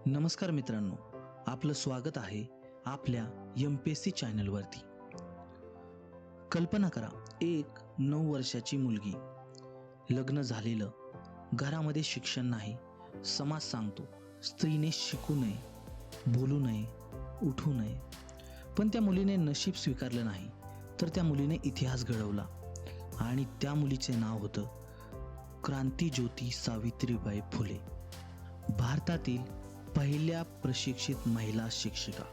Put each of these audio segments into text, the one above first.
नमस्कार मित्रांनो, आपलं स्वागत आहे आपल्या MPSC चॅनलवरती। कल्पना करा, एक 9 वर्षाची मुलगी, लग्न झालेलं, घरामध्ये शिक्षण नाही, समाज सांगतो स्त्रीने शिकू नये, बोलू नये, उठू नये, पण त्या मुलीने नशीब स्वीकारलं नाही, तर त्या मुलीने इतिहास घडवला आणि त्या मुलीचे नाव होतं क्रांतीज्योती सावित्रीबाई फुले, भारतातील पहिल्या प्रशिक्षित महिला शिक्षिका।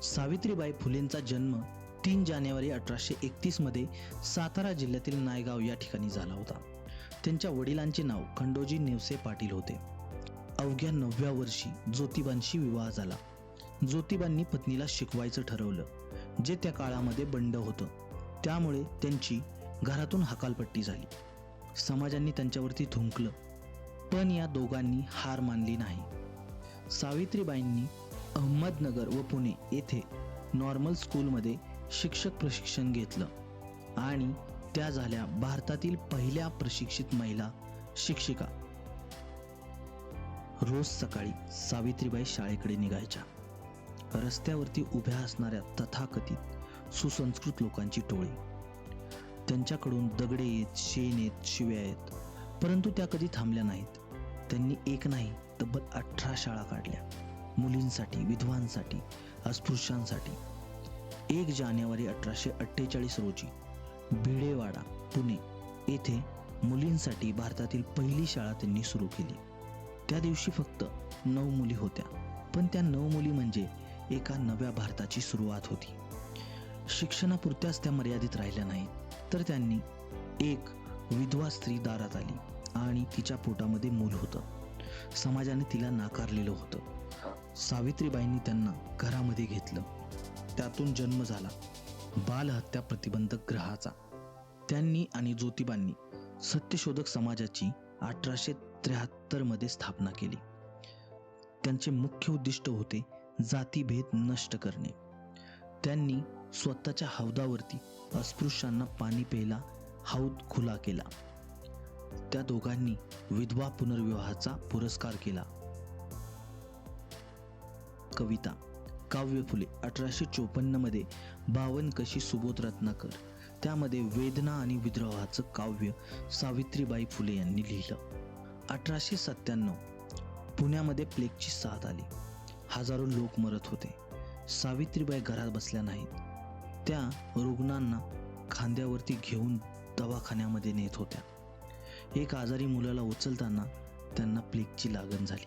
सावित्रीबाई फुलेंचा जन्म 3 जानेवारी 1831 मध्ये सातारा जिल्ह्यातील नायगाव या ठिकाणी झाला होता। त्यांच्या वडिलांचे नाव खंडोजी नेवसे पाटील होते। अवघ्या 9व्या वर्षी ज्योतिबांशी विवाह झाला। ज्योतिबांनी पत्नीला शिकवायचं ठरवलं, जे त्या काळामध्ये बंड होतं, त्यामुळे त्यांची घरातून हकालपट्टी झाली। समाजांनी त्यांच्यावरती थुंकलं, पण या दोघांनी हार मानली नाही। सावित्रीबाईंनी अहमदनगर व पुणे येथे नॉर्मल स्कूलमध्ये शिक्षक प्रशिक्षण घेतलं आणि त्या झाल्या भारतातील पहिल्या प्रशिक्षित महिला शिक्षिका। रोज सकाळी सावित्रीबाई शाळेकडे निघायच्या। रस्त्यावरती उभ्या असणाऱ्या तथाकथित सुसंस्कृत लोकांची टोळी, त्यांच्याकडून दगडे येत, शेण येत, शिव्या येत, परंतु त्या कधी थांबल्या नाहीत। त्यांनी एक नाही तब्बल 18 शाळा काढल्या, मुलींसाठी, विधवांसाठी, अस्पृश्यांसाठी। 1 जानेवारी 1848 रोजी भिडेवाडा, पुणे येथे मुलींसाठी भारतातील पहिली शाळा त्यांनी सुरू केली। त्या दिवशी फक्त 9 मुली होत्या, पण त्या 9 मुली म्हणजे एका नव्या भारताची सुरुवात होती। शिक्षणापुरत्याच त्या मर्यादित राहिल्या नाहीत, तर त्यांनी एक विधवा स्त्री दारात आली आणि तिच्या पोटामध्ये मूल होतं। समाजाने तिला नाकारलेलं होतं। सावित्रीबाईंनी त्यांना घरामध्ये घेतलं, त्यातून जन्म झाला बालहत्या प्रतिबंधक ग्रहाचा। त्यांनी आणि ज्योतिबांनी सत्यशोधक समाजाची 1873 मध्ये स्थापना केली। त्यांचे मुख्य उद्दिष्ट होते जातीभेद नष्ट करणे। त्यांनी स्वतःच्या हौदावरती अस्पृश्यांना पाणी प्यायला हौद खुला केला। त्या दोघांनी विधवा पुनर्विवाहाचा पुरस्कार केला। कविता काव्य फुले 1854 मध्ये 52 कशी सुबोध रत्नाकर, त्यामध्ये वेदना आणि विद्रोहाचं काव्य सावित्रीबाई फुले यांनी लिहिलं। 1897 पुण्यामध्ये प्लेगची साथ आली, हजारो लोक मरत होते। सावित्रीबाई घरात बसल्या नाहीत, त्या रुग्णांना खांद्यावरती घेऊन दवाखान्यामध्ये नेत होत्या। एक आजारी मुलाला उचलताना त्यांना प्लेगची लागण झाली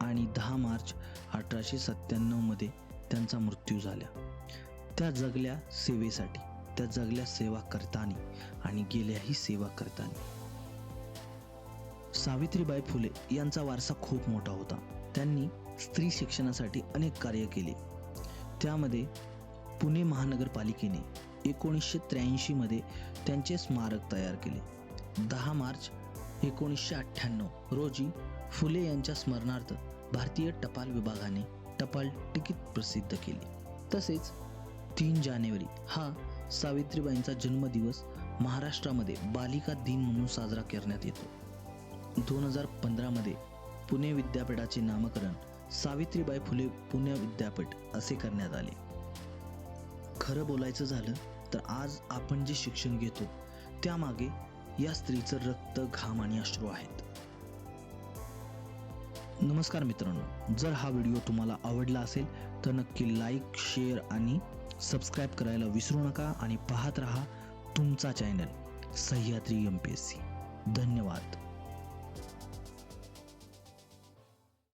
आणि 10 मार्च 1897 मध्ये त्यांचा मृत्यू झाला। त्या जगल्या सेवेसाठी, त्या जगल्या सेवा करताना आणि गेल्याही सेवा करताना। सावित्रीबाई फुले यांचा वारसा खूप मोठा होता। त्यांनी स्त्री शिक्षणासाठी अनेक कार्य केले। त्यामध्ये पुणे महानगरपालिकेने 1983 मध्ये त्यांचे स्मारक तयार केले। 10 मार्च 1998 रोजी फुले यांच्या स्मरणार्थ भारतीय टपाल विभागाने टपाल तिकीट प्रसिद्ध केले। तसेच 3 जानेवारी हा सावित्रीबाईंचा जन्मदिवस महाराष्ट्रामध्ये बालिका दिन म्हणून साजरा करण्यात येतो। 2015 मध्ये पुणे विद्यापीठाचे नामकरण सावित्रीबाई फुले पुणे विद्यापीठ असे करण्यात आले। खरं बोलायचं झालं तर आज आपण जे शिक्षण घेतो त्यामागे या स्त्रीचं रक्त, घाम आणि अश्रू आहेत। नमस्कार मित्रांनो, जर हा व्हिडिओ तुम्हाला आवडला असेल तर नक्की लाईक, शेअर आणि सबस्क्राईब करायला विसरू नका आणि पाहत रहा तुमचा चॅनल सह्याद्री MPSC। धन्यवाद।